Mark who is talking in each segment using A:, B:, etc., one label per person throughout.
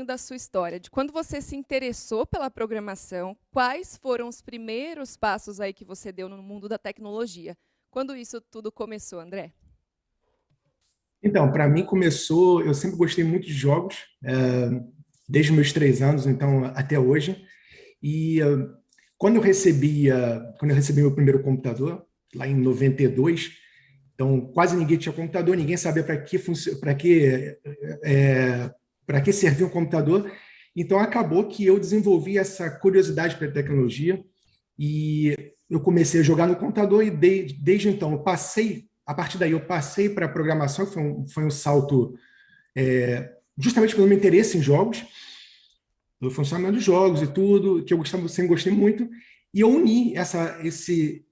A: da sua história, de quando você se interessou pela programação, quais foram os primeiros passos aí que você deu no mundo da tecnologia? Quando isso tudo começou, André?
B: Então, para mim começou, eu sempre gostei muito de jogos, desde os meus 3 anos, então até hoje. E quando eu recebi meu primeiro computador, lá em 92, então quase ninguém tinha computador, ninguém sabia para que servia um computador. Então acabou que eu desenvolvi essa curiosidade pela tecnologia e eu comecei a jogar no computador e desde então eu passei, a partir daí eu passei para a programação, que foi um salto justamente pelo meu interesse em jogos, no funcionamento dos jogos e tudo, que eu sempre gostei muito, e eu uni esse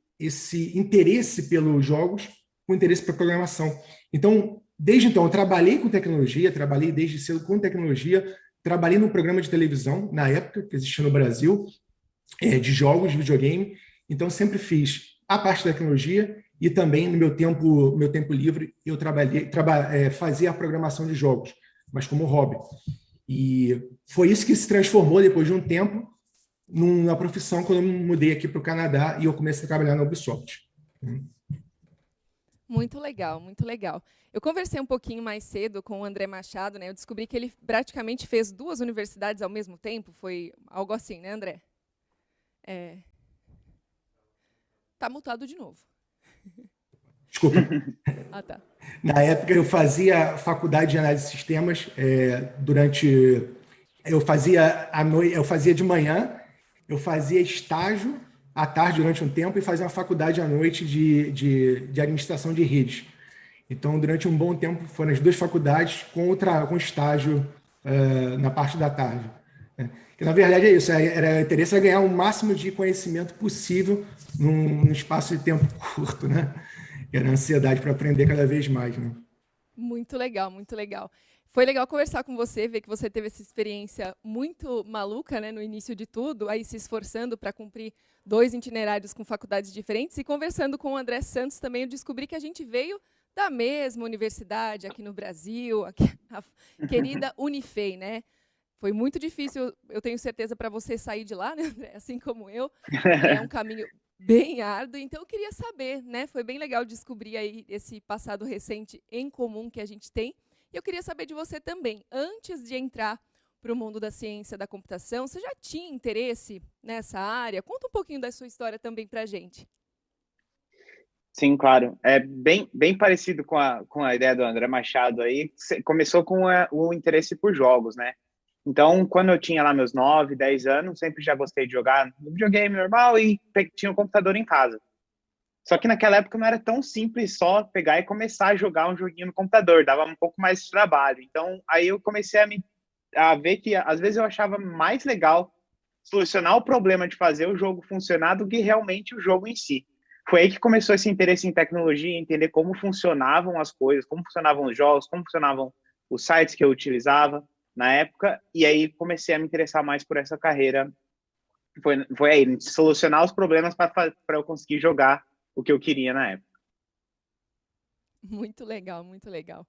B: interesse pelos jogos com o interesse pela programação. Então, desde então, eu trabalhei com tecnologia, trabalhei desde cedo com tecnologia, trabalhei num programa de televisão, na época, que existia no Brasil, de jogos, de videogame. Então, sempre fiz a parte da tecnologia e também no meu tempo livre, eu fazia a programação de jogos, mas como hobby. E foi isso que se transformou, depois de um tempo, numa profissão quando eu me mudei aqui para o Canadá e eu comecei a trabalhar na Ubisoft.
A: Muito legal, muito legal. Eu conversei um pouquinho mais cedo com o André Machado, né? Eu descobri que ele praticamente fez 2 universidades ao mesmo tempo, foi algo assim, né, André? É... Tá mutado de novo.
B: Desculpa.
A: Ah, tá.
B: Na época eu fazia faculdade de análise de sistemas eu fazia à noite, eu fazia de manhã, eu fazia estágio à tarde durante um tempo e fazia uma faculdade à noite de administração de redes. Então, durante um bom tempo, foram as duas faculdades com estágio na parte da tarde. Né? Que, na verdade, é isso. Era interesse é ganhar o máximo de conhecimento possível num espaço de tempo curto, né? Era ansiedade para aprender cada vez mais, né?
A: Muito legal, muito legal. Foi legal conversar com você, ver que você teve essa experiência muito maluca, né, no início de tudo, aí se esforçando para cumprir 2 itinerários com faculdades diferentes, e conversando com o André Santos também, eu descobri que a gente veio da mesma universidade aqui no Brasil, a querida Unifei, né? Foi muito difícil, eu tenho certeza, para você sair de lá, né, André? Assim como eu. É um caminho bem árduo, então eu queria saber, né? Foi bem legal descobrir aí esse passado recente em comum que a gente tem. E eu queria saber de você também, antes de entrar para o mundo da ciência da computação, você já tinha interesse nessa área? Conta um pouquinho da sua história também para a gente.
C: Sim, claro. É bem parecido com a ideia do André Machado aí. Começou com o interesse por jogos, né? Então, quando eu tinha lá meus 9, 10 anos, sempre já gostei de jogar no videogame normal e tinha um computador em casa. Só que naquela época não era tão simples só pegar e começar a jogar um joguinho no computador, dava um pouco mais de trabalho. Então, aí eu comecei a ver que às vezes eu achava mais legal solucionar o problema de fazer o jogo funcionar do que realmente o jogo em si. Foi aí que começou esse interesse em tecnologia, entender como funcionavam as coisas, como funcionavam os jogos, como funcionavam os sites que eu utilizava na época, e aí comecei a me interessar mais por essa carreira. Foi aí, solucionar os problemas para eu conseguir jogar o que eu queria na época.
A: Muito legal, muito legal.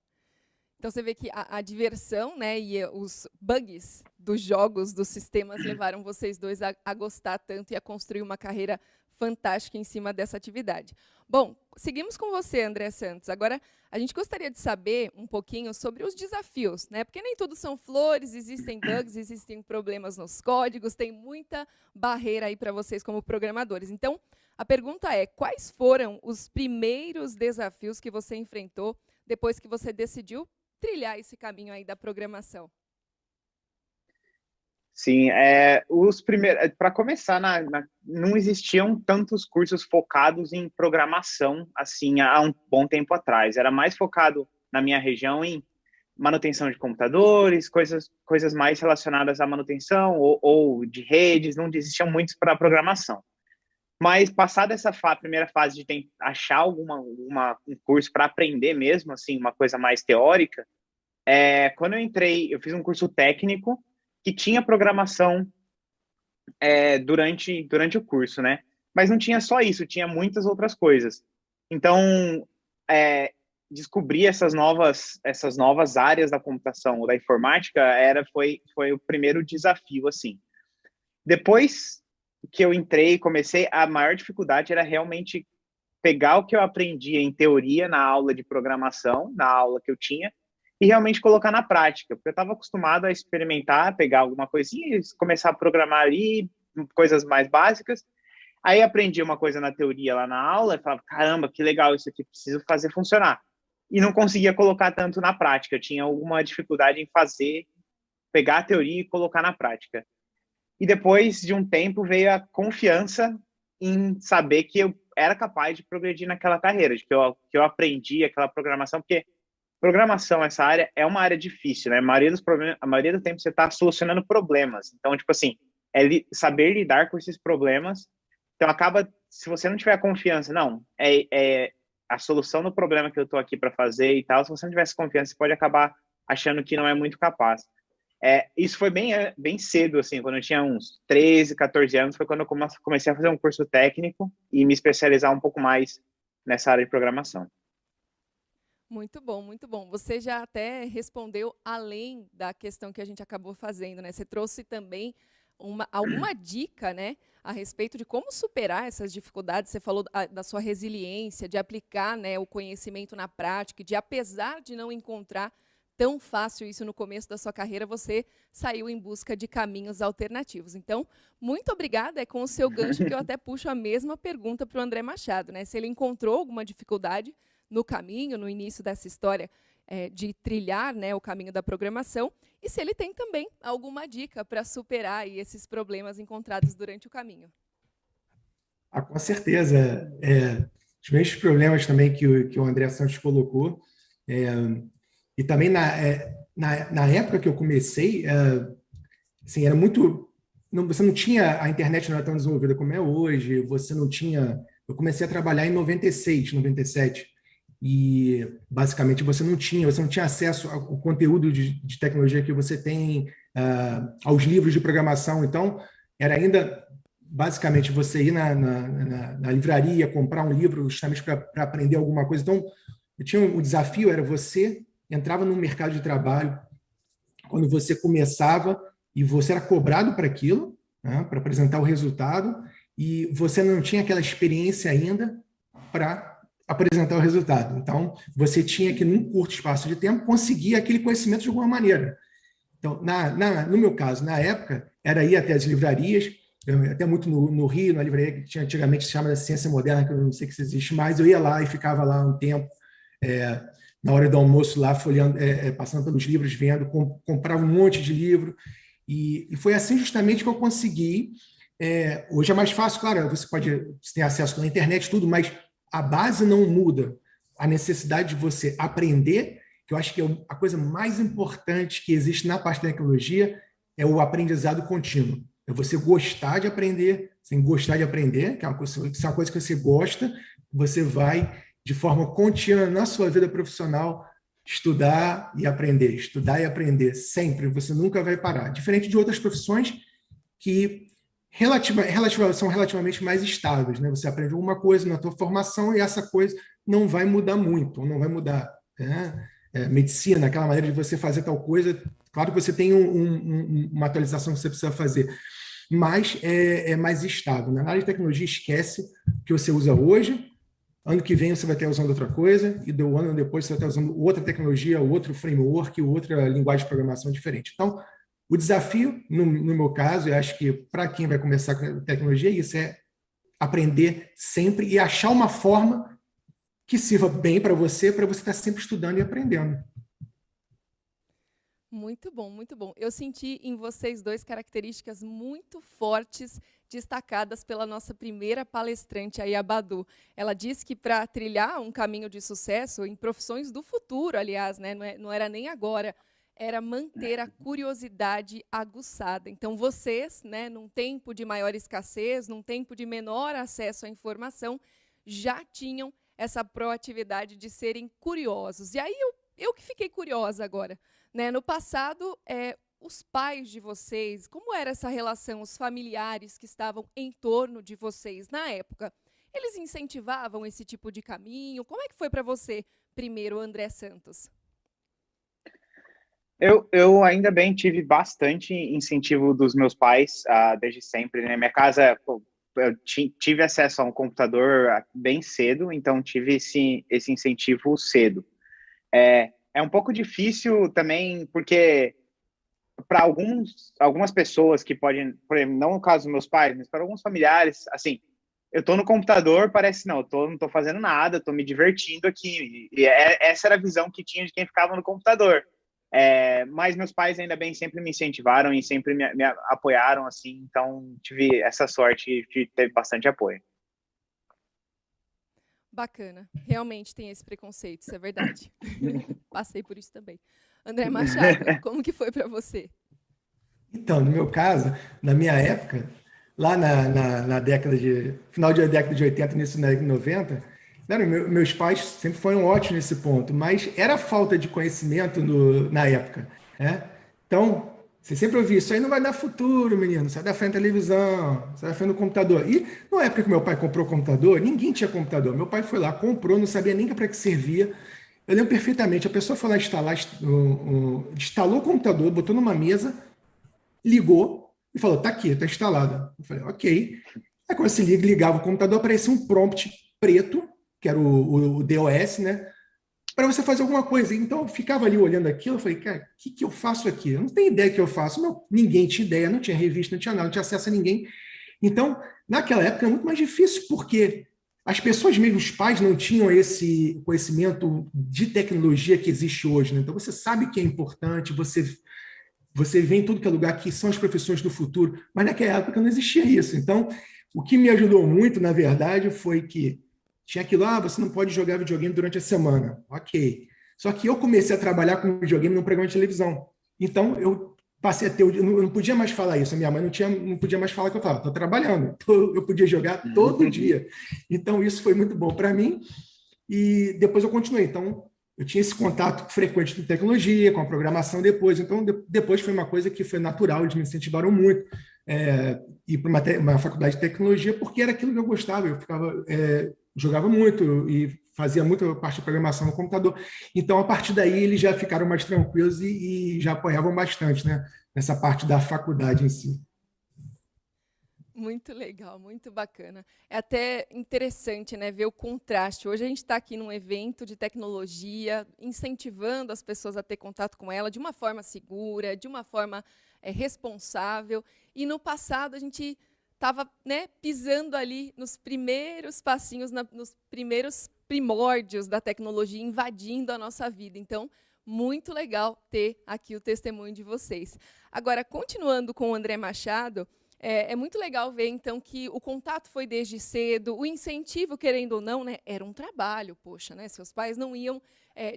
A: Então você vê que a diversão, né, e os bugs dos jogos, dos sistemas, levaram vocês dois a gostar tanto e a construir uma carreira fantástica em cima dessa atividade. Bom, seguimos com você, André Santos. Agora, a gente gostaria de saber um pouquinho sobre os desafios, né? Porque nem tudo são flores, existem bugs, existem problemas nos códigos, tem muita barreira aí para vocês como programadores. Então, a pergunta é: quais foram os primeiros desafios que você enfrentou depois que você decidiu trilhar esse caminho aí da programação?
C: Sim, os primeiros, para começar, não existiam tantos cursos focados em programação assim há um bom tempo atrás. Era mais focado na minha região em manutenção de computadores, coisas mais relacionadas à manutenção ou de redes, não existiam muitos para programação. Mas passada essa primeira fase de achar um curso para aprender mesmo, assim, uma coisa mais teórica, quando eu entrei, eu fiz um curso técnico que tinha programação durante o curso, né? Mas não tinha só isso, tinha muitas outras coisas. Então, é, descobrir essas novas áreas da computação ou da informática foi o primeiro desafio, assim. Depois que eu entrei e comecei, a maior dificuldade era realmente pegar o que eu aprendi em teoria na aula de programação, na aula que eu tinha, e realmente colocar na prática, porque eu estava acostumado a experimentar, pegar alguma coisinha e começar a programar ali, coisas mais básicas. Aí aprendi uma coisa na teoria lá na aula e falava, caramba, que legal isso aqui, preciso fazer funcionar. E não conseguia colocar tanto na prática, eu tinha alguma dificuldade em pegar a teoria e colocar na prática. E depois de um tempo veio a confiança em saber que eu era capaz de progredir naquela carreira, de que eu aprendi aquela programação, porque programação, essa área, é uma área difícil, né? A maioria do tempo você está solucionando problemas. Então, tipo assim, saber lidar com esses problemas. Então, se você não tiver confiança, não, é a solução do problema que eu estou aqui para fazer e tal, se você não tivesse confiança, você pode acabar achando que não é muito capaz. Isso foi bem cedo, assim, quando eu tinha uns 13, 14 anos, foi quando eu comecei a fazer um curso técnico e me especializar um pouco mais nessa área de programação.
A: Muito bom, muito bom. Você já até respondeu além da questão que a gente acabou fazendo, né? Você trouxe também alguma dica, né, a respeito de como superar essas dificuldades. Você falou da sua resiliência, de aplicar, né, o conhecimento na prática, de apesar de não encontrar tão fácil isso no começo da sua carreira, você saiu em busca de caminhos alternativos. Então, muito obrigada. É com o seu gancho que eu até puxo a mesma pergunta para o André Machado, né? Se ele encontrou alguma dificuldade no caminho, no início dessa história de trilhar, né, o caminho da programação, e se ele tem também alguma dica para superar aí esses problemas encontrados durante o caminho.
B: Com certeza. Os mesmos problemas também que o André Santos colocou. E também na época que eu comecei, assim, era muito... você não tinha... A internet não era tão desenvolvida como é hoje, você não tinha... Eu comecei a trabalhar em 96, 97, e basicamente você não tinha acesso ao conteúdo de tecnologia que você tem, aos livros de programação. Então, era ainda basicamente você ir na livraria, comprar um livro justamente para aprender alguma coisa. Então, o desafio era você entrava no mercado de trabalho, quando você começava e você era cobrado para aquilo, né, para apresentar o resultado, e você não tinha aquela experiência ainda para apresentar o resultado. Então, você tinha que, num curto espaço de tempo, conseguir aquele conhecimento de alguma maneira. Então, no meu caso, na época, era ir até as livrarias, até muito no Rio, na livraria que tinha antigamente se chama Ciência Moderna, que eu não sei se existe mais, eu ia lá e ficava lá um tempo, na hora do almoço lá, folheando, passando pelos livros, vendo, comprava um monte de livro, e foi assim justamente que eu consegui. Hoje é mais fácil, claro, você ter acesso na internet, tudo, mas a base não muda. A necessidade de você aprender, que eu acho que a coisa mais importante que existe na parte da tecnologia, é o aprendizado contínuo. É você gostar de aprender, sem gostar de aprender, que é uma coisa que você gosta, você vai, de forma contínua na sua vida profissional, estudar e aprender, sempre, você nunca vai parar. Diferente de outras profissões que são relativamente mais estáveis, né? Você aprende alguma coisa na tua formação e essa coisa não vai mudar muito, não vai mudar. Né? Medicina, aquela maneira de você fazer tal coisa, claro que você tem uma atualização que você precisa fazer, mas é mais estável. Né? Na área de tecnologia, esquece o que você usa hoje, ano que vem você vai estar usando outra coisa, e do ano depois você vai estar usando outra tecnologia, outro framework, outra linguagem de programação diferente. Então, o desafio, no meu caso, eu acho que para quem vai começar com tecnologia, isso é aprender sempre e achar uma forma que sirva bem para você estar sempre estudando e aprendendo.
A: Muito bom, muito bom. Eu senti em vocês dois características muito fortes, destacadas pela nossa primeira palestrante, a Badu. Ela disse que para trilhar um caminho de sucesso, em profissões do futuro, aliás, né, não era nem agora, era manter a curiosidade aguçada. Então, vocês, né, num tempo de maior escassez, num tempo de menor acesso à informação, já tinham essa proatividade de serem curiosos. E aí, eu que fiquei curiosa agora. Né? No passado, os pais de vocês, como era essa relação, os familiares que estavam em torno de vocês na época? Eles incentivavam esse tipo de caminho? Como é que foi para você primeiro André Santos?
C: Eu ainda bem tive bastante incentivo dos meus pais, desde sempre, né? Minha casa, pô, eu tive acesso a um computador bem cedo, então tive esse incentivo cedo. É um pouco difícil também, porque para algumas pessoas que podem, por exemplo, não no caso dos meus pais, mas para alguns familiares, assim, eu tô no computador, parece, não, não tô fazendo nada, tô me divertindo aqui. E essa era a visão que tinha de quem ficava no computador. Mas meus pais, ainda bem, sempre me incentivaram e sempre me apoiaram, assim, então tive essa sorte de ter bastante apoio.
A: Bacana. Realmente tem esse preconceito, isso é verdade. Passei por isso também. André Machado, como que foi para você?
B: Então, no meu caso, na minha época, lá na década final da década de 80, início da década de 90, meus pais sempre foram ótimos nesse ponto, mas era falta de conhecimento na época, né? Então, você sempre ouvia, isso aí não vai dar futuro, menino, sai da frente da televisão, sai da frente do computador. E na época que meu pai comprou o computador, ninguém tinha computador. Meu pai foi lá, comprou, não sabia nem para que servia. Eu lembro perfeitamente, a pessoa foi lá instalar, instalou o computador, botou numa mesa, ligou e falou, tá aqui, tá instalada. Eu falei, ok. Aí quando você ligava o computador, aparecia um prompt preto, que era o DOS, né? Para você fazer alguma coisa. Então eu ficava ali olhando aquilo, eu falei, cara, o que eu faço aqui? Eu não tenho ideia do que eu faço. Não, ninguém tinha ideia, não tinha revista, não tinha nada, não tinha acesso a ninguém. Então, naquela época era muito mais difícil, porque as pessoas, mesmo os pais, não tinham esse conhecimento de tecnologia que existe hoje, né? Então você sabe que é importante, você vê em tudo que é lugar que são as profissões do futuro, mas naquela época não existia isso. Então, o que me ajudou muito, na verdade, foi que tinha aquilo, você não pode jogar videogame durante a semana. Ok. Só que eu comecei a trabalhar com videogame num programa de televisão. Então, eu passei a ter... Eu não podia mais falar isso. A minha mãe não podia mais falar que eu falava, estou trabalhando. Eu podia jogar todo dia. Então, isso foi muito bom para mim. E depois eu continuei. Então, eu tinha esse contato frequente com tecnologia, com a programação depois. Então, depois foi uma coisa que foi natural, eles me incentivaram muito ir para uma faculdade de tecnologia, porque era aquilo que eu gostava. Eu jogava muito e fazia muita parte de programação no computador. Então, a partir daí, eles já ficaram mais tranquilos e já apoiavam bastante, né, nessa parte da faculdade em si.
A: Muito legal, muito bacana. É até interessante, né, ver o contraste. Hoje a gente está aqui num evento de tecnologia, incentivando as pessoas a ter contato com ela de uma forma segura, de uma forma responsável. E no passado a gente estava, né, pisando ali nos primeiros passinhos, nos primeiros primórdios da tecnologia, invadindo a nossa vida. Então, muito legal ter aqui o testemunho de vocês. Agora, continuando com o André Machado, é muito legal ver, então, que o contato foi desde cedo, o incentivo, querendo ou não, né, era um trabalho, poxa, né, seus pais não iam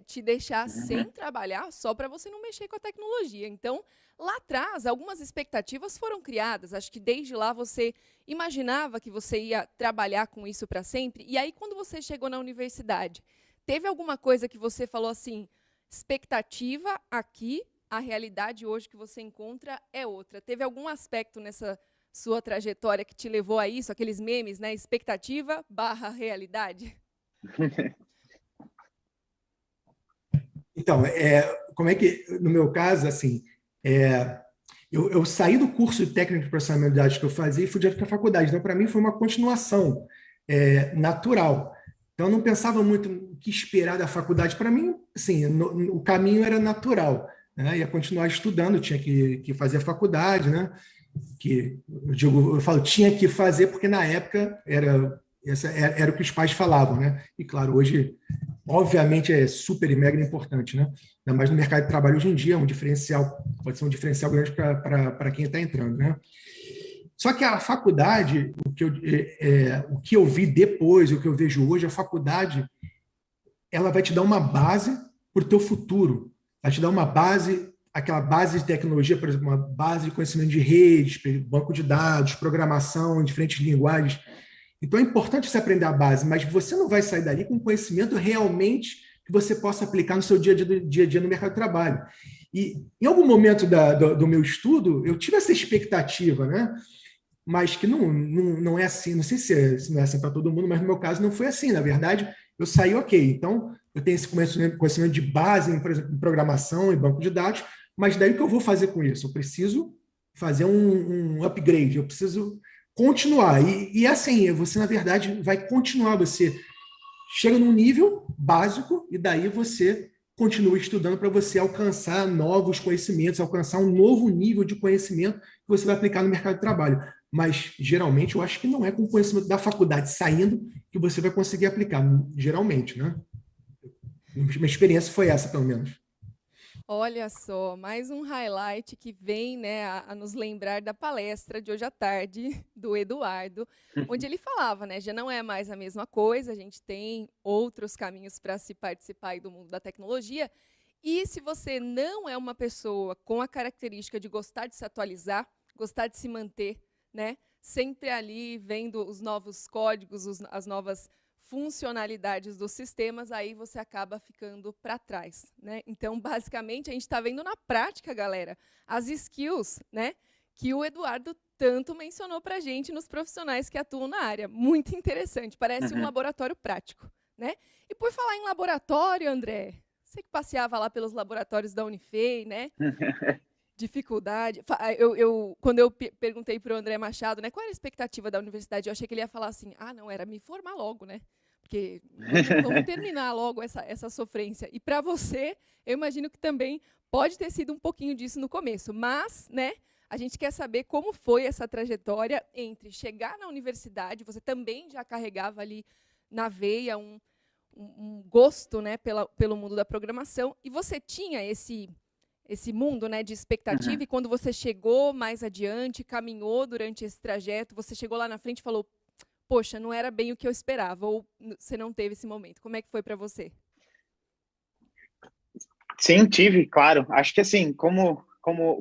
A: te deixar sem trabalhar só para você não mexer com a tecnologia. Então, lá atrás, algumas expectativas foram criadas, acho que desde lá você imaginava que você ia trabalhar com isso para sempre, e aí quando você chegou na universidade, teve alguma coisa que você falou assim, expectativa aqui, a realidade hoje que você encontra é outra. Teve algum aspecto nessa sua trajetória que te levou a isso, aqueles memes, né? Expectativa / realidade?
B: Então, como é que, no meu caso, assim, eu saí do curso de técnico de processamento de dados que eu fazia e fui direto para a faculdade. Então, para mim, foi uma continuação natural. Então, eu não pensava muito o que esperar da faculdade. Para mim, assim, o caminho era natural, né? Ia continuar estudando, tinha que fazer a faculdade, né? Eu falo tinha que fazer porque na época era o que os pais falavam, né? E claro, hoje, obviamente, é super e mega importante, né? Ainda mais no mercado de trabalho hoje em dia, pode ser um diferencial grande para quem está entrando, né? Só que a faculdade, o que eu vi depois, o que eu vejo hoje, a faculdade, ela vai te dar uma base para o teu futuro, vai te dar uma base, aquela base de tecnologia, por exemplo, uma base de conhecimento de redes, banco de dados, programação em diferentes linguagens. Então é importante você aprender a base, mas você não vai sair dali com conhecimento realmente que você possa aplicar no seu dia a dia no mercado de trabalho. E em algum momento do meu estudo, eu tive essa expectativa, né? Mas que não é assim, não sei se não é assim para todo mundo, mas no meu caso não foi assim. Na verdade, eu saí ok. Então, eu tenho esse conhecimento de base, por exemplo, em programação e banco de dados, mas daí o que eu vou fazer com isso? Eu preciso fazer um upgrade, eu preciso continuar. E assim, você, na verdade, vai continuar. Você chega num nível básico e daí você continua estudando para você alcançar novos conhecimentos, alcançar um novo nível de conhecimento que você vai aplicar no mercado de trabalho. Mas, geralmente, eu acho que não é com o conhecimento da faculdade saindo que você vai conseguir aplicar, geralmente, né? Minha experiência foi essa, pelo menos.
A: Olha só, mais um highlight que vem, né, a nos lembrar da palestra de hoje à tarde do Eduardo, onde ele falava, né, já não é mais a mesma coisa, a gente tem outros caminhos para se participar aí do mundo da tecnologia. E se você não é uma pessoa com a característica de gostar de se atualizar, gostar de se manter, né, sempre ali vendo os novos códigos, as novas funcionalidades dos sistemas, aí você acaba ficando para trás, né? Então, basicamente, a gente está vendo na prática, galera, as skills, né, que o Eduardo tanto mencionou para a gente nos profissionais que atuam na área. Muito interessante, parece um laboratório prático, né? E por falar em laboratório, André, você que passeava lá pelos laboratórios da Unifei, né? Dificuldade. Quando eu perguntei para o André Machado, né, qual era a expectativa da universidade, eu achei que ele ia falar assim, não, era me formar logo, né? Porque vamos terminar logo essa sofrência. E para você, eu imagino que também pode ter sido um pouquinho disso no começo, mas, né, a gente quer saber como foi essa trajetória entre chegar na universidade, você também já carregava ali na veia um gosto, né, pelo mundo da programação, e você tinha esse mundo, né, de expectativa, e quando você chegou mais adiante, caminhou durante esse trajeto, você chegou lá na frente e falou, poxa, não era bem o que eu esperava, ou você não teve esse momento. Como é que foi para você?
C: Sim, tive, claro. Acho que assim, como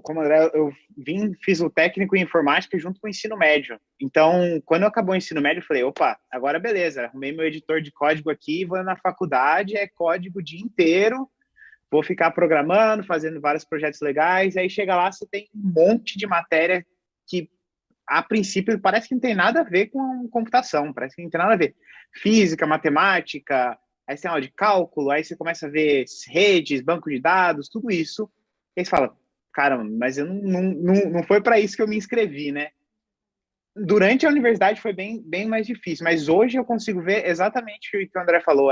C: André, eu fiz o técnico em informática junto com o ensino médio. Então, quando acabou o ensino médio, eu falei, opa, agora beleza, arrumei meu editor de código aqui, vou na faculdade, é código o dia inteiro, vou ficar programando, fazendo vários projetos legais, aí chega lá, você tem um monte de matéria que, a princípio, parece que não tem nada a ver com computação, parece que não tem nada a ver. Física, matemática, aí você tem aula de cálculo, aí você começa a ver redes, banco de dados, tudo isso, e aí você fala, caramba, mas eu não foi para isso que eu me inscrevi, né? Durante a universidade foi bem mais difícil, mas hoje eu consigo ver exatamente o que o André falou.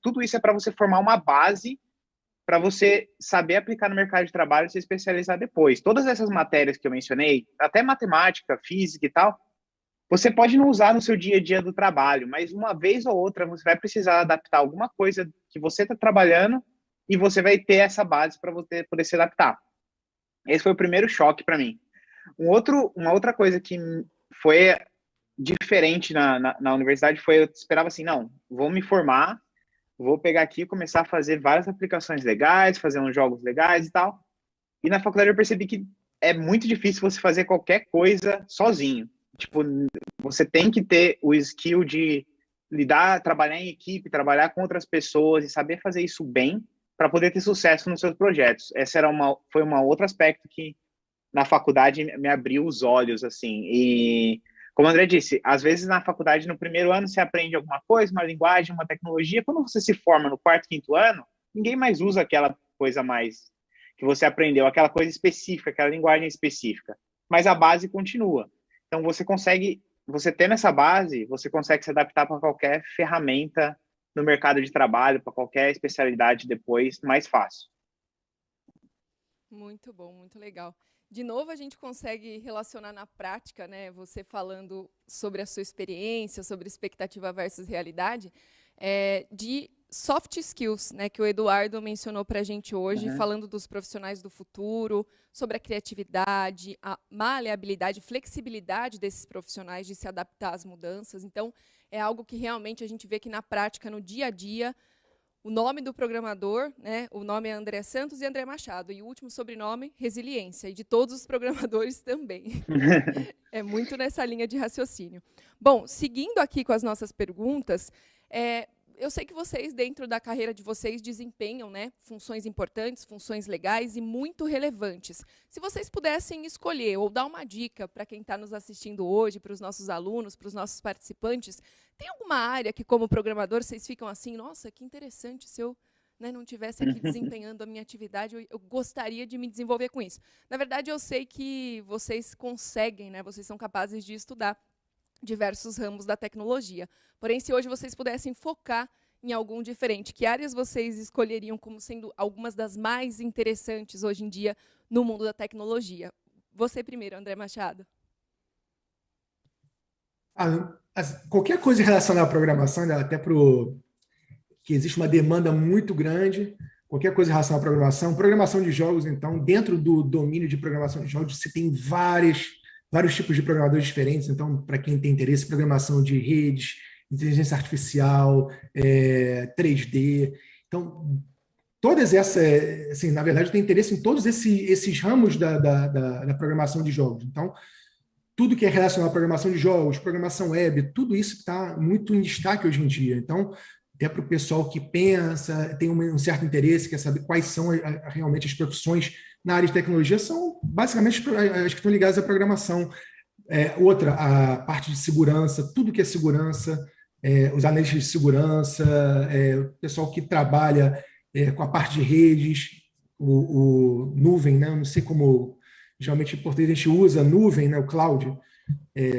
C: Tudo isso é para você formar uma base para você saber aplicar no mercado de trabalho e se especializar depois. Todas essas matérias que eu mencionei, até matemática, física e tal, você pode não usar no seu dia a dia do trabalho, mas uma vez ou outra você vai precisar adaptar alguma coisa que você está trabalhando e você vai ter essa base para você poder se adaptar. Esse foi o primeiro choque para mim. Uma outra coisa que foi diferente na universidade foi, eu esperava assim, não, vou me formar, vou pegar aqui e começar a fazer várias aplicações legais, fazer uns jogos legais e tal. E na faculdade eu percebi que é muito difícil você fazer qualquer coisa sozinho. Tipo, você tem que ter o skill de trabalhar em equipe, trabalhar com outras pessoas e saber fazer isso bem para poder ter sucesso nos seus projetos. Foi um outro aspecto que na faculdade me abriu os olhos, assim. E, como o André disse, às vezes na faculdade, no primeiro ano, você aprende alguma coisa, uma linguagem, uma tecnologia. Quando você se forma no quarto, quinto ano, ninguém mais usa aquela coisa mais que você aprendeu, aquela coisa específica, aquela linguagem específica. Mas a base continua. Então, você tendo essa base, você consegue se adaptar para qualquer ferramenta no mercado de trabalho, para qualquer especialidade depois, mais fácil.
A: Muito bom, muito legal. De novo, a gente consegue relacionar na prática, né? Você falando sobre a sua experiência, sobre expectativa versus realidade, de soft skills, né? Que o Eduardo mencionou para a gente hoje, falando dos profissionais do futuro, sobre a criatividade, a maleabilidade, flexibilidade desses profissionais de se adaptar às mudanças. Então, é algo que realmente a gente vê que na prática, no dia a dia, o nome do programador, né, o nome é André Santos e André Machado, e o último sobrenome, Resiliência, e de todos os programadores também. É muito nessa linha de raciocínio. Bom, seguindo aqui com as nossas perguntas, eu sei que vocês, dentro da carreira de vocês, desempenham, né, funções importantes, funções legais e muito relevantes. Se vocês pudessem escolher ou dar uma dica para quem está nos assistindo hoje, para os nossos alunos, para os nossos participantes, tem alguma área que, como programador, vocês ficam assim, nossa, que interessante, se eu, né, não estivesse aqui desempenhando a minha atividade, eu gostaria de me desenvolver com isso. Na verdade, eu sei que vocês conseguem, né, vocês são capazes de estudar diversos ramos da tecnologia. Porém, se hoje vocês pudessem focar em algum diferente, que áreas vocês escolheriam como sendo algumas das mais interessantes hoje em dia no mundo da tecnologia? Você primeiro, André Machado.
B: Qualquer coisa relacionada à programação, né, até que existe uma demanda muito grande, qualquer coisa relacionada à programação de jogos, então, dentro do domínio de programação de jogos, você tem vários tipos de programadores diferentes. Então, para quem tem interesse, programação de redes, inteligência artificial, 3D. Então, todas essas, assim, na verdade, eu tenho interesse em todos esses ramos da programação de jogos. Então, tudo que é relacionado à programação de jogos, programação web, tudo isso está muito em destaque hoje em dia. Então, até para o pessoal que pensa, tem um certo interesse, quer saber quais são realmente as profissões na área de tecnologia, são basicamente as que estão ligadas à programação. Outra, a parte de segurança, tudo que é segurança, os analistas de segurança, o pessoal que trabalha com a parte de redes, o nuvem, né? Eu não sei como, geralmente em português a gente usa nuvem, né? O cloud,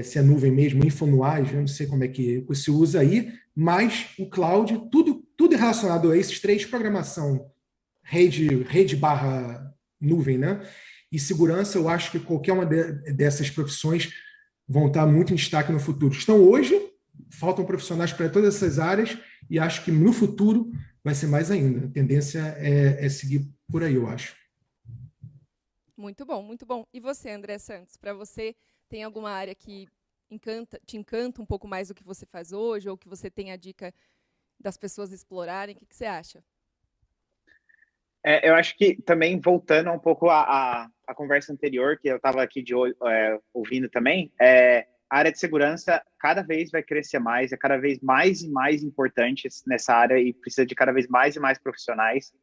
B: se é nuvem mesmo, infonuagem, eu não sei como é que se usa aí, mas o cloud, tudo é relacionado a esses três: programação, rede barra nuvem, né? E segurança. Eu acho que qualquer uma dessas profissões vão estar muito em destaque no futuro. Estão hoje, faltam profissionais para todas essas áreas, e acho que no futuro vai ser mais ainda. A tendência é seguir por aí, eu acho.
A: Muito bom, muito bom. E você, André Santos, para você, tem alguma área que te encanta um pouco mais do que você faz hoje, ou que você tem a dica das pessoas explorarem? O que você acha?
C: Eu acho que também, voltando um pouco à conversa anterior, que eu estava aqui ouvindo também, a área de segurança cada vez vai crescer mais, é cada vez mais e mais importante nessa área e precisa de cada vez mais e mais profissionais.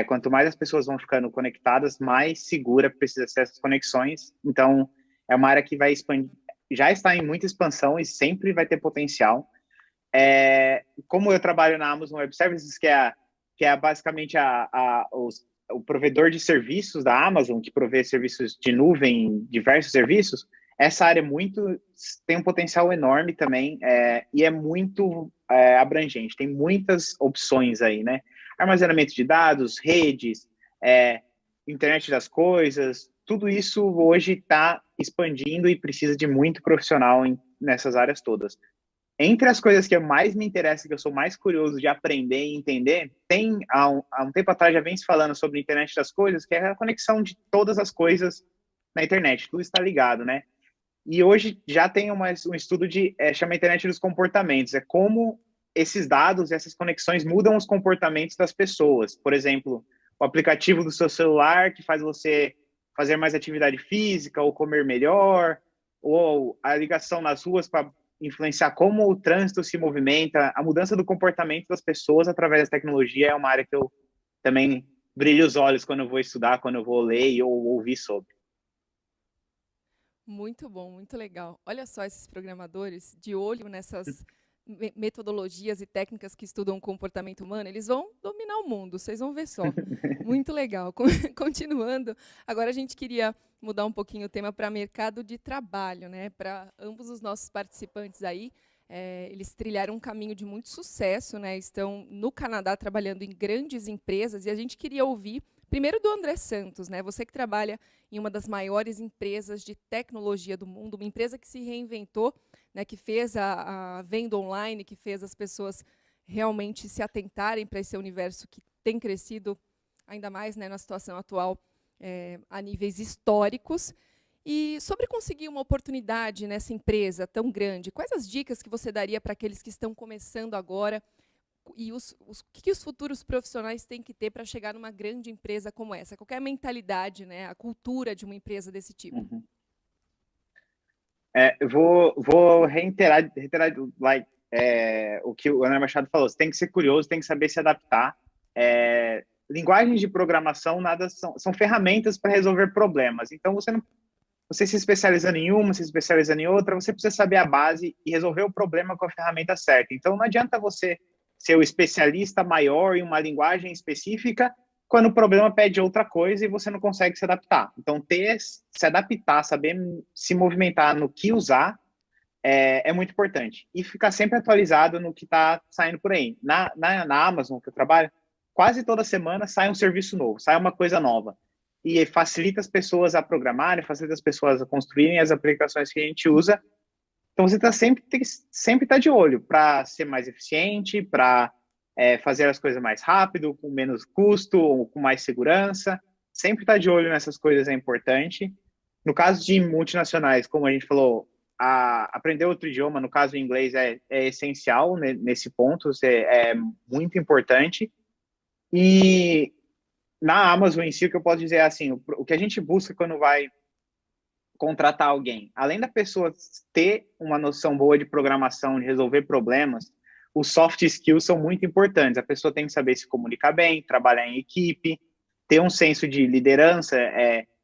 C: Quanto mais as pessoas vão ficando conectadas, mais segura precisa ser essas conexões. Então, é uma área que vai expandir, já está em muita expansão e sempre vai ter potencial. Como eu trabalho na Amazon Web Services, que é basicamente o provedor de serviços da Amazon, que provê serviços de nuvem, diversos serviços, essa área tem um potencial enorme também, e é muito abrangente, tem muitas opções aí, né? Armazenamento de dados, redes, internet das coisas, tudo isso hoje está expandindo e precisa de muito profissional nessas áreas todas. Entre as coisas que mais me interessam, que eu sou mais curioso de aprender e entender, há um tempo atrás já vem se falando sobre a internet das coisas, que é a conexão de todas as coisas na internet, tudo está ligado, né? E hoje já tem um estudo chama internet dos comportamentos, é como esses dados, essas conexões mudam os comportamentos das pessoas. Por exemplo, o aplicativo do seu celular que faz você fazer mais atividade física ou comer melhor, ou a ligação nas ruas para influenciar como o trânsito se movimenta, a mudança do comportamento das pessoas através da tecnologia é uma área que eu também brilho os olhos quando eu vou estudar, quando eu vou ler ou ouvir sobre.
A: Muito bom, muito legal. Olha só esses programadores de olho nessas metodologias e técnicas que estudam o comportamento humano, eles vão dominar o mundo, vocês vão ver só. Muito legal. Continuando, agora a gente queria mudar um pouquinho o tema para mercado de trabalho, né? Para ambos os nossos participantes aí, eles trilharam um caminho de muito sucesso, né? Estão no Canadá trabalhando em grandes empresas, e a gente queria ouvir primeiro do André Santos, né? Você que trabalha em uma das maiores empresas de tecnologia do mundo, uma empresa que se reinventou, né? Que fez a venda online, que fez as pessoas realmente se atentarem para esse universo que tem crescido ainda mais, né, na situação atual, a níveis históricos. E sobre conseguir uma oportunidade nessa empresa tão grande, quais as dicas que você daria para aqueles que estão começando agora? E o que os futuros profissionais têm que ter para chegar numa grande empresa como essa? Qual é a mentalidade, né, a cultura de uma empresa desse tipo?
C: Eu vou reiterar o que o André Machado falou, você tem que ser curioso, tem que saber se adaptar. Linguagens de programação são ferramentas para resolver problemas. Então, você se especializando em uma, se especializando em outra, você precisa saber a base e resolver o problema com a ferramenta certa. Então, não adianta você ser o especialista maior em uma linguagem específica quando o problema pede outra coisa e você não consegue se adaptar. Então, se adaptar, saber se movimentar no que usar, é muito importante. E ficar sempre atualizado no que está saindo por aí. Na Amazon, que eu trabalho, quase toda semana sai um serviço novo, sai uma coisa nova. E facilita as pessoas a programarem, facilita as pessoas a construírem as aplicações que a gente usa. Então, você tem que sempre estar de olho para ser mais eficiente, para fazer as coisas mais rápido, com menos custo, ou com mais segurança. Sempre estar de olho nessas coisas é importante. No caso de multinacionais, como a gente falou, aprender outro idioma, no caso o inglês, é essencial nesse ponto, é muito importante. E na Amazon em si, o que eu posso dizer é assim, o que a gente busca quando vai contratar alguém, além da pessoa ter uma noção boa de programação, de resolver problemas, os soft skills são muito importantes. A pessoa tem que saber se comunicar bem, trabalhar em equipe, ter um senso de liderança,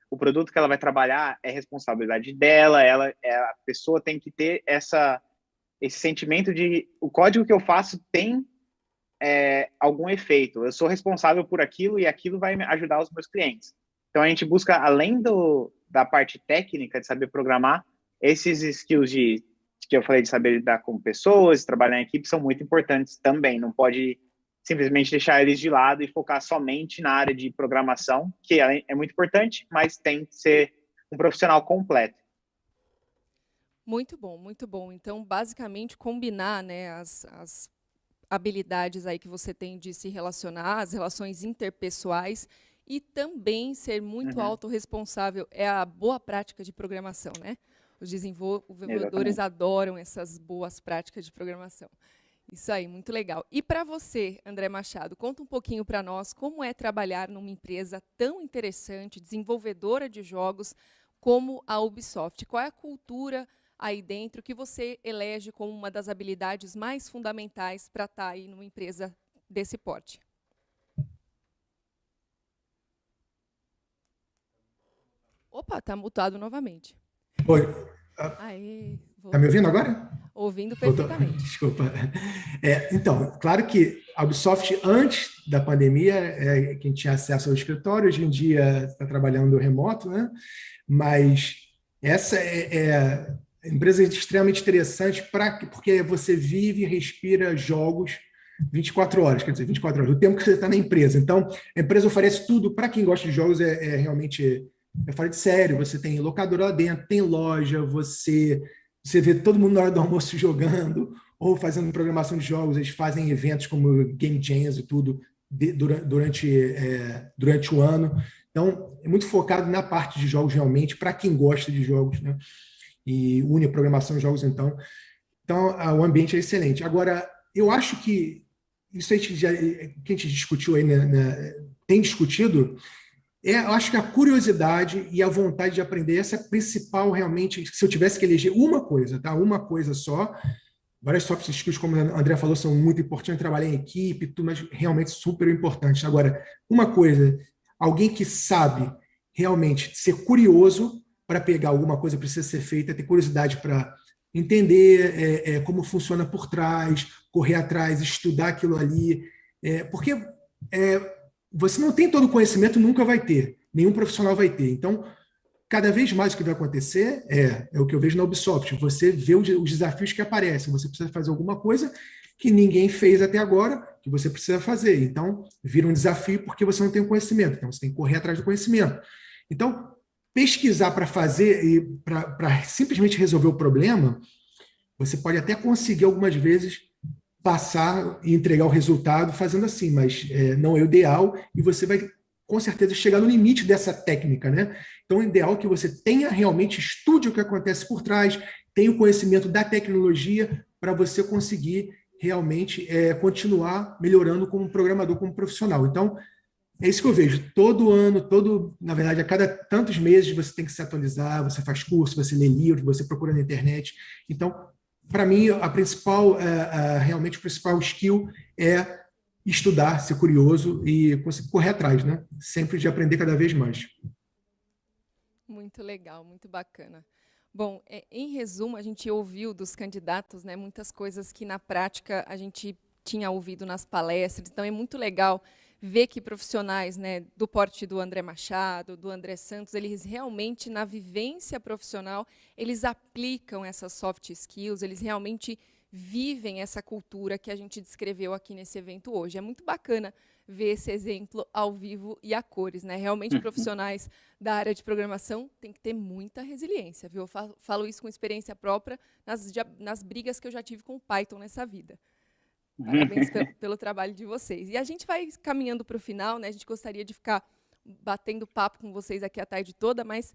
C: o produto que ela vai trabalhar é responsabilidade dela, a pessoa tem que ter esse sentimento de o código que eu faço tem algum efeito, eu sou responsável por aquilo e aquilo vai ajudar os meus clientes. Então a gente busca, além da parte técnica de saber programar, esses skills que eu falei de saber lidar com pessoas, trabalhar em equipe, são muito importantes também. Não pode simplesmente deixar eles de lado e focar somente na área de programação, que é muito importante, mas tem que ser um profissional completo.
A: Muito bom, muito bom. Então, basicamente, combinar, né, as habilidades aí que você tem de se relacionar, as relações interpessoais, e também ser muito autorresponsável é a boa prática de programação, né? Os desenvolvedores adoram essas boas práticas de programação. Isso aí, muito legal. E para você, André Machado, conta um pouquinho para nós como é trabalhar numa empresa tão interessante, desenvolvedora de jogos como a Ubisoft. Qual é a cultura aí dentro que você elege como uma das habilidades mais fundamentais para estar aí numa empresa desse porte? Opa, está mutado novamente.
B: Oi.
A: Aê,
B: Tá me ouvindo agora?
A: Ouvindo perfeitamente.
B: Desculpa. Então, claro que a Ubisoft, antes da pandemia, quem tinha acesso ao escritório, hoje em dia está trabalhando remoto, né? Mas essa é empresa extremamente interessante porque você vive e respira jogos 24 horas, quer dizer, 24 horas, o tempo que você está na empresa. Então, a empresa oferece tudo para quem gosta de jogos, realmente, eu falo de sério, você tem locadora lá dentro, tem loja, você vê todo mundo na hora do almoço jogando ou fazendo programação de jogos, eles fazem eventos como Game Jams e tudo durante o ano. Então, é muito focado na parte de jogos realmente, para quem gosta de jogos, né? E une a programação de jogos, então o ambiente é excelente. Agora, eu acho que isso que a gente discutiu aí, tem discutido, eu acho que a curiosidade e a vontade de aprender, essa é a principal, realmente, se eu tivesse que eleger uma coisa, tá? Uma coisa só. Várias soft skills, como a André falou, são muito importantes, trabalhar em equipe, tudo, mas realmente super importante. Agora, uma coisa, alguém que sabe realmente ser curioso para pegar alguma coisa que precisa ser feita, ter curiosidade para entender como funciona por trás, correr atrás, estudar aquilo ali, porque você não tem todo o conhecimento, nunca vai ter, nenhum profissional vai ter. Então, cada vez mais o que vai acontecer é o que eu vejo na Ubisoft, você vê os desafios que aparecem, você precisa fazer alguma coisa que ninguém fez até agora, que você precisa fazer. Então, vira um desafio porque você não tem o conhecimento, então você tem que correr atrás do conhecimento. Então, pesquisar para fazer e para simplesmente resolver o problema, você pode até conseguir algumas vezes passar e entregar o resultado fazendo assim, mas não é o ideal e você vai com certeza chegar no limite dessa técnica, né? Então, o ideal é que você tenha realmente, estude o que acontece por trás, tenha o conhecimento da tecnologia para você conseguir realmente continuar melhorando como programador, como profissional. Então, é isso que eu vejo. Todo ano, na verdade, a cada tantos meses você tem que se atualizar, você faz curso, você lê livro, você procura na internet. Então, para mim, realmente o principal skill é estudar, ser curioso e conseguir correr atrás, né? Sempre de aprender cada vez mais.
A: Muito legal, muito bacana. Bom, em resumo, a gente ouviu dos candidatos, né, muitas coisas que na prática a gente tinha ouvido nas palestras. Então é muito legal ver que profissionais, né, do porte do André Machado, do André Santos, eles realmente na vivência profissional, eles aplicam essas soft skills, eles realmente vivem essa cultura que a gente descreveu aqui nesse evento hoje. É muito bacana ver esse exemplo ao vivo e a cores, né? Realmente profissionais da área de programação têm que ter muita resiliência, viu? Eu falo isso com experiência própria nas brigas que eu já tive com o Python nessa vida. Parabéns pelo trabalho de vocês. E a gente vai caminhando para o final, né? A gente gostaria de ficar batendo papo com vocês aqui a tarde toda, mas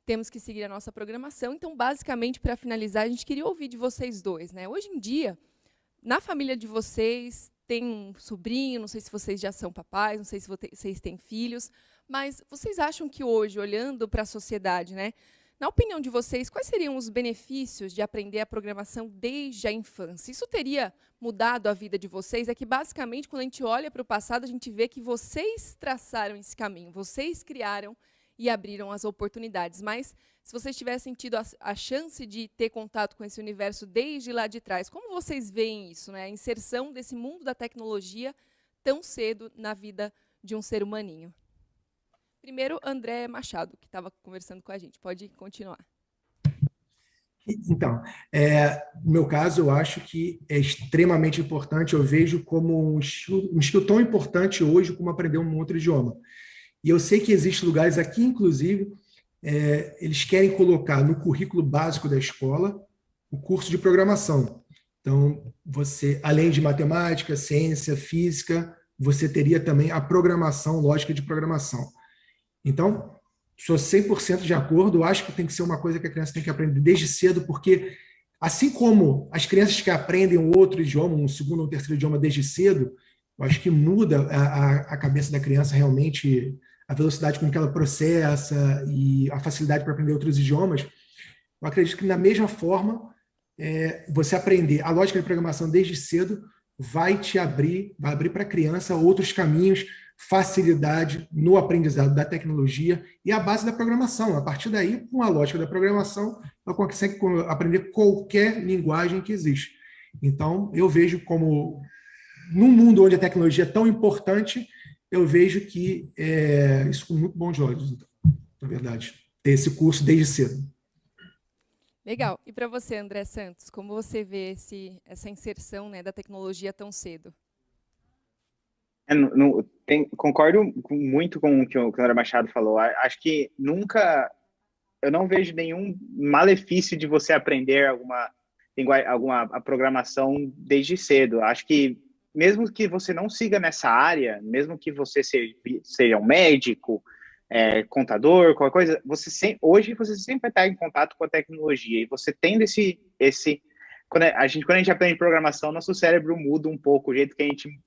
A: temos que seguir a nossa programação. Então, basicamente, para finalizar, a gente queria ouvir de vocês dois, né? Hoje em dia, na família de vocês, tem um sobrinho, não sei se vocês já são papais, não sei se vocês têm filhos, mas vocês acham que hoje, olhando para a sociedade, né? Na opinião de vocês, quais seriam os benefícios de aprender a programação desde a infância? Isso teria mudado a vida de vocês? É que, basicamente, quando a gente olha para o passado, a gente vê que vocês traçaram esse caminho, vocês criaram e abriram as oportunidades. Mas, se vocês tivessem tido a chance de ter contato com esse universo desde lá de trás, como vocês veem isso, né? A inserção desse mundo da tecnologia tão cedo na vida de um ser humaninho? Primeiro, André Machado, que estava conversando com a gente. Pode continuar.
B: Então, no meu caso, eu acho que é extremamente importante, eu vejo como um skill tão importante hoje como aprender um outro idioma. E eu sei que existem lugares aqui, inclusive, eles querem colocar no currículo básico da escola o curso de programação. Então, você, além de matemática, ciência, física, você teria também a programação, lógica de programação. Então, sou 100% de acordo, eu acho que tem que ser uma coisa que a criança tem que aprender desde cedo, porque assim como as crianças que aprendem um outro idioma, um segundo ou terceiro idioma desde cedo, eu acho que muda a cabeça da criança realmente, a velocidade com que ela processa e a facilidade para aprender outros idiomas. Eu acredito que, da mesma forma, você aprender a lógica de programação desde cedo vai abrir para a criança outros caminhos, facilidade no aprendizado da tecnologia e a base da programação. A partir daí, com a lógica da programação, ela consegue aprender qualquer linguagem que existe. Então, eu vejo como, num mundo onde a tecnologia é tão importante, eu vejo que isso com muito bons olhos, na verdade, ter esse curso desde cedo.
A: Legal. E para você, André Santos, como você vê essa inserção, né, da tecnologia tão cedo?
C: Concordo muito com o que o André Machado falou. Acho que eu não vejo nenhum malefício de você aprender alguma programação desde cedo. Acho que mesmo que você não siga nessa área, mesmo que você seja um médico, contador, qualquer coisa, hoje você sempre vai estar em contato com a tecnologia e você tendo quando a gente aprende programação, nosso cérebro muda um pouco o jeito que a gente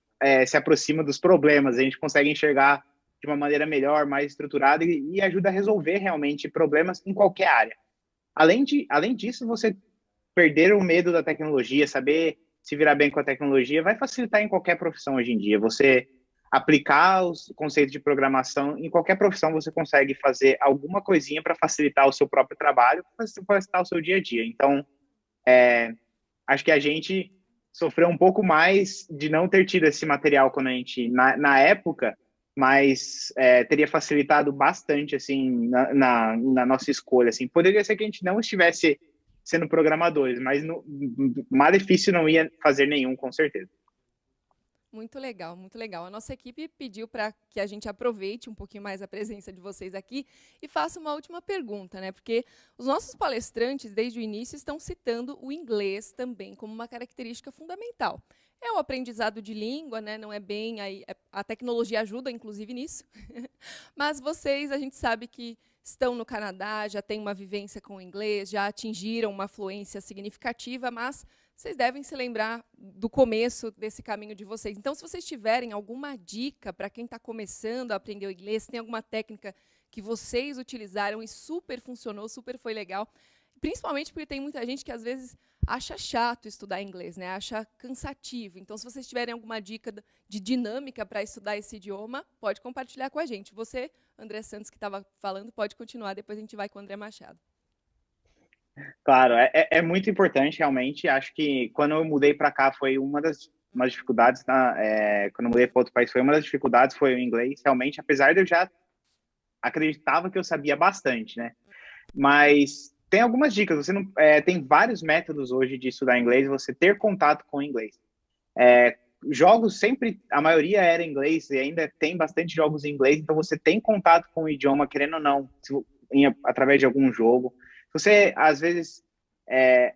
C: se aproxima dos problemas, a gente consegue enxergar de uma maneira melhor, mais estruturada e ajuda a resolver realmente problemas em qualquer área. Além disso, você perder o medo da tecnologia, saber se virar bem com a tecnologia, vai facilitar em qualquer profissão hoje em dia. Você aplicar os conceitos de programação em qualquer profissão, você consegue fazer alguma coisinha para facilitar o seu próprio trabalho, para facilitar o seu dia a dia. Então, acho que a gente sofreu um pouco mais de não ter tido esse material quando a gente, na época, mas teria facilitado bastante, assim, na nossa escolha, assim. Poderia ser que a gente não estivesse sendo programadores, mas malefício não ia fazer nenhum, com certeza.
A: Muito legal, muito legal. A nossa equipe pediu para que a gente aproveite um pouquinho mais a presença de vocês aqui e faça uma última pergunta, né? Porque os nossos palestrantes, desde o início, estão citando o inglês também como uma característica fundamental. É o aprendizado de língua, né? Não é bem a tecnologia ajuda, inclusive, nisso. Mas vocês, a gente sabe que estão no Canadá, já têm uma vivência com o inglês, já atingiram uma fluência significativa, mas vocês devem se lembrar do começo desse caminho de vocês. Então, se vocês tiverem alguma dica para quem está começando a aprender o inglês, tem alguma técnica que vocês utilizaram e super funcionou, super foi legal. Principalmente porque tem muita gente que, às vezes, acha chato estudar inglês, né? Acha cansativo. Então, se vocês tiverem alguma dica de dinâmica para estudar esse idioma, pode compartilhar com a gente. Você, André Santos, que estava falando, pode continuar, depois a gente vai com o André Machado.
C: Claro, é muito importante, realmente. Acho que quando eu mudei para cá foi uma das dificuldades, quando eu mudei para outro país, foi uma das dificuldades, foi o inglês, realmente, apesar de eu já acreditava que eu sabia bastante, né? Mas tem algumas dicas, você não, tem vários métodos hoje de estudar inglês, você ter contato com o inglês. Jogos sempre, a maioria era em inglês, e ainda tem bastante jogos em inglês, então você tem contato com o idioma, querendo ou não, através de algum jogo. Você, às vezes,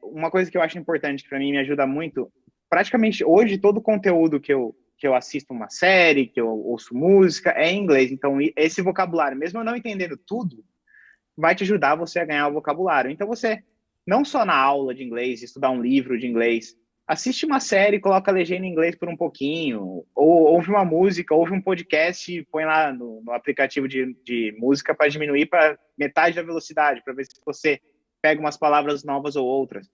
C: uma coisa que eu acho importante, que para mim me ajuda muito, praticamente hoje todo o conteúdo que eu assisto uma série, que eu ouço música, é em inglês. Então, esse vocabulário, mesmo eu não entendendo tudo, vai te ajudar você a ganhar o vocabulário. Então, você, não só na aula de inglês, estudar um livro de inglês, assiste uma série, coloca a legenda em inglês por um pouquinho, ou ouve uma música, ouve um podcast e põe lá no aplicativo de música para diminuir para metade da velocidade, para ver se você pega umas palavras novas ou outras.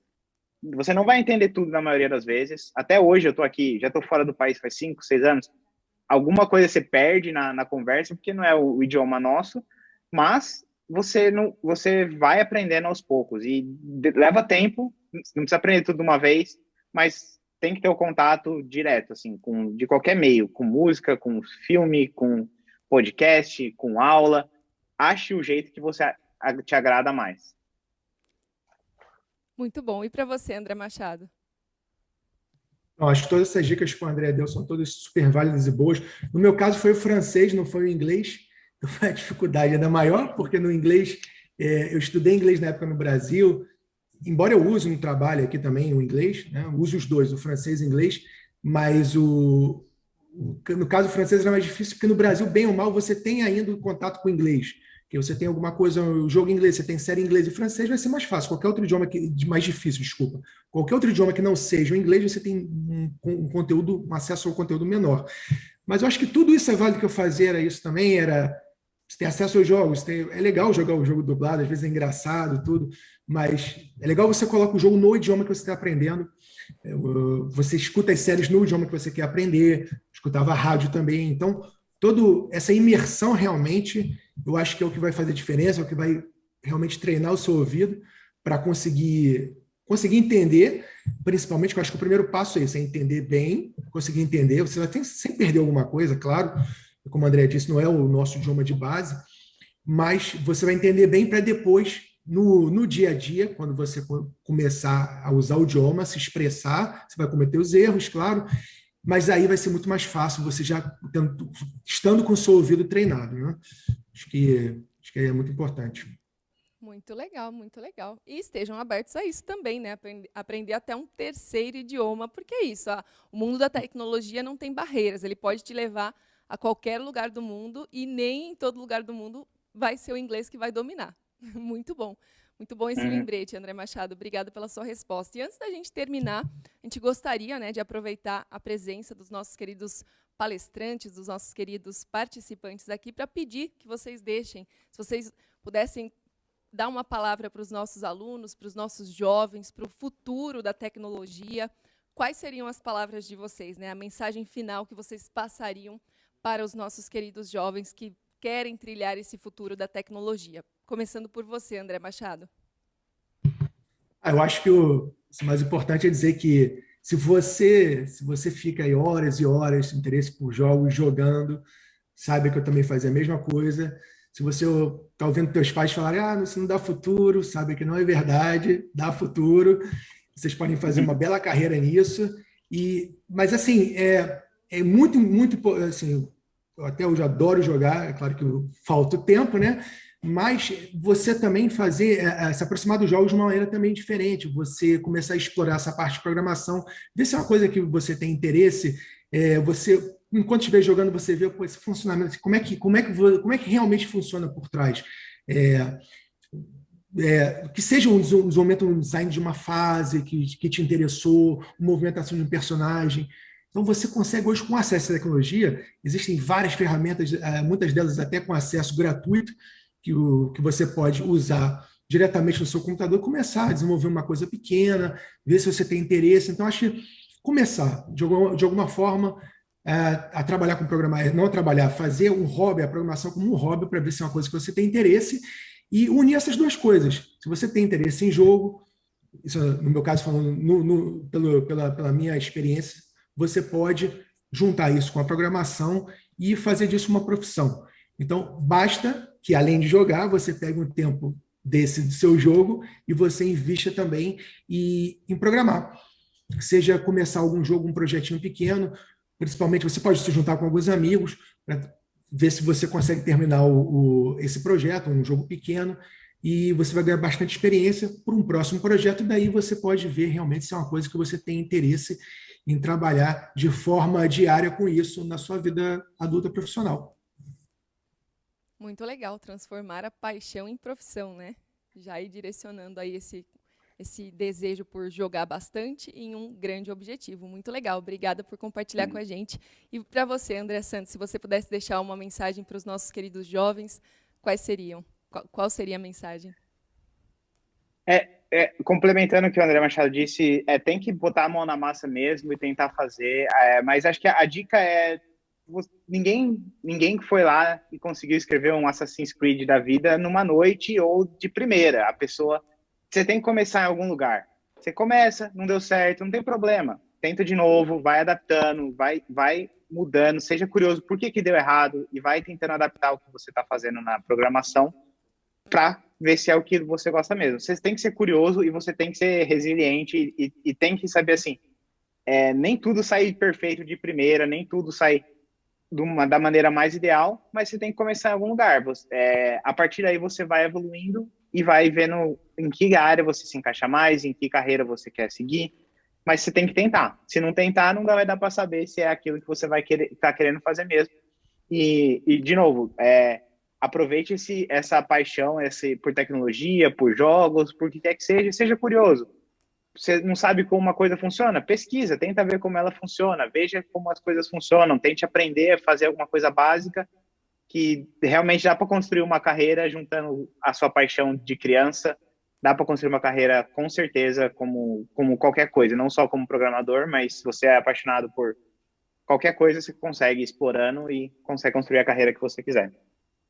C: Você não vai entender tudo na maioria das vezes. Até hoje eu estou aqui, já estou fora do país faz 5, 6 anos. Alguma coisa você perde na conversa, porque não é o idioma nosso, mas você vai aprendendo aos poucos. E leva tempo, não precisa aprender tudo de uma vez, mas tem que ter o contato direto, assim, de qualquer meio, com música, com filme, com podcast, com aula. Ache o jeito que te agrada mais.
A: Muito bom. E para você, André Machado?
B: Eu acho que todas essas dicas que o André deu são todas super válidas e boas. No meu caso, foi o francês, não foi o inglês. Então, a dificuldade ainda maior, porque no inglês, eu estudei inglês na época no Brasil, embora eu use no trabalho aqui também o inglês, né? Eu uso os dois, o francês e o inglês, mas no caso o francês era mais difícil, porque no Brasil, bem ou mal, você tem ainda o contato com o inglês. Que você tem alguma coisa, o jogo em inglês, você tem série em inglês e francês, vai ser mais fácil. Qualquer outro idioma mais difícil, desculpa. Qualquer outro idioma que não seja o inglês, você tem um acesso ao conteúdo menor. Mas eu acho que tudo isso é válido que eu fazia, era isso também, você tem acesso aos jogos, é legal jogar o jogo dublado, às vezes é engraçado, tudo, mas é legal você colocar o jogo no idioma que você está aprendendo, você escuta as séries no idioma que você quer aprender, escutava a rádio também, então toda essa imersão realmente, eu acho que é o que vai fazer diferença, é o que vai realmente treinar o seu ouvido para conseguir entender, principalmente, eu acho que o primeiro passo é esse, é entender bem, conseguir entender, você vai ter, sem perder alguma coisa, claro, como o André disse, não é o nosso idioma de base, mas você vai entender bem para depois, no dia a dia, quando você começar a usar o idioma, se expressar, você vai cometer os erros, claro, mas aí vai ser muito mais fácil você já estando com o seu ouvido treinado, né? Acho que é muito importante.
A: Muito legal, muito legal. E estejam abertos a isso também, né? Aprender até um terceiro idioma, porque é isso, o mundo da tecnologia não tem barreiras, ele pode te levar a qualquer lugar do mundo e nem em todo lugar do mundo vai ser o inglês que vai dominar. Muito bom. Muito bom esse lembrete, André Machado. Obrigada pela sua resposta. E antes da gente terminar, a gente gostaria, né, de aproveitar a presença dos nossos queridos palestrantes, dos nossos queridos participantes aqui, para pedir que vocês deixem, se vocês pudessem dar uma palavra para os nossos alunos, para os nossos jovens, para o futuro da tecnologia, quais seriam as palavras de vocês, né? A mensagem final que vocês passariam para os nossos queridos jovens que querem trilhar esse futuro da tecnologia? Começando por você, André Machado.
B: Eu acho que o mais importante é dizer que se você fica aí horas e horas com interesse por jogos, jogando, sabe que eu também fazia a mesma coisa. Se você está ouvindo teus pais falarem, isso não dá futuro, sabe que não é verdade, dá futuro. Vocês podem fazer uma bela carreira nisso. Mas, assim, é muito, muito... Assim, eu até hoje adoro jogar, é claro que falta o tempo, né? Mas você também se aproximar dos jogos de uma maneira também diferente, você começar a explorar essa parte de programação, ver se é uma coisa que você tem interesse, você, enquanto estiver jogando, você vê esse funcionamento, como é que realmente funciona por trás. Que seja um desenvolvimento, um design de uma fase que te interessou, uma movimentação de um personagem. Então, você consegue hoje, com acesso à tecnologia, existem várias ferramentas, muitas delas até com acesso gratuito, que você pode usar diretamente no seu computador, começar a desenvolver uma coisa pequena, ver se você tem interesse. Então, acho que começar, de alguma forma, a trabalhar com programar, não a trabalhar, fazer um hobby, a programação como um hobby, para ver se é uma coisa que você tem interesse, e unir essas duas coisas. Se você tem interesse em jogo, isso no meu caso, falando pela minha experiência, você pode juntar isso com a programação e fazer disso uma profissão. Então, basta que, além de jogar, você pegue um tempo desse do seu jogo e você invista também em programar. Seja começar algum jogo, um projetinho pequeno, principalmente você pode se juntar com alguns amigos para ver se você consegue terminar esse projeto, um jogo pequeno, e você vai ganhar bastante experiência por um próximo projeto, e daí você pode ver realmente se é uma coisa que você tem interesse em trabalhar de forma diária com isso na sua vida adulta profissional.
A: Muito legal transformar a paixão em profissão, né? Já ir direcionando aí esse desejo por jogar bastante em um grande objetivo. Muito legal. Obrigada por compartilhar com a gente. E para você, André Santos, se você pudesse deixar uma mensagem para os nossos queridos jovens, quais seriam? Qual seria a mensagem?
C: Complementando o que o André Machado disse, tem que botar a mão na massa mesmo e tentar fazer. Mas acho que a dica é ninguém que foi lá e conseguiu escrever um Assassin's Creed da vida numa noite ou de primeira. A pessoa, você tem que começar em algum lugar. Você começa, não deu certo, não tem problema. Tenta de novo, vai adaptando, vai mudando, seja curioso por que deu errado e vai tentando adaptar o que você está fazendo na programação para ver se é o que você gosta mesmo. Você tem que ser curioso e você tem que ser resiliente e tem que saber assim, nem tudo sai perfeito de primeira, nem tudo sai da maneira mais ideal, mas você tem que começar em algum lugar. A partir daí você vai evoluindo e vai vendo em que área você se encaixa mais, em que carreira você quer seguir, mas você tem que tentar. Se não tentar, não vai dar para saber se é aquilo que você vai tá querendo fazer mesmo. E de novo, aproveite essa paixão por tecnologia, por jogos, por que quer que seja curioso. Você não sabe como uma coisa funciona? Pesquisa, tenta ver como ela funciona, veja como as coisas funcionam, tente aprender a fazer alguma coisa básica que realmente dá para construir uma carreira juntando a sua paixão de criança, dá para construir uma carreira com certeza como qualquer coisa, não só como programador, mas se você é apaixonado por qualquer coisa, você consegue ir explorando e consegue construir a carreira que você quiser.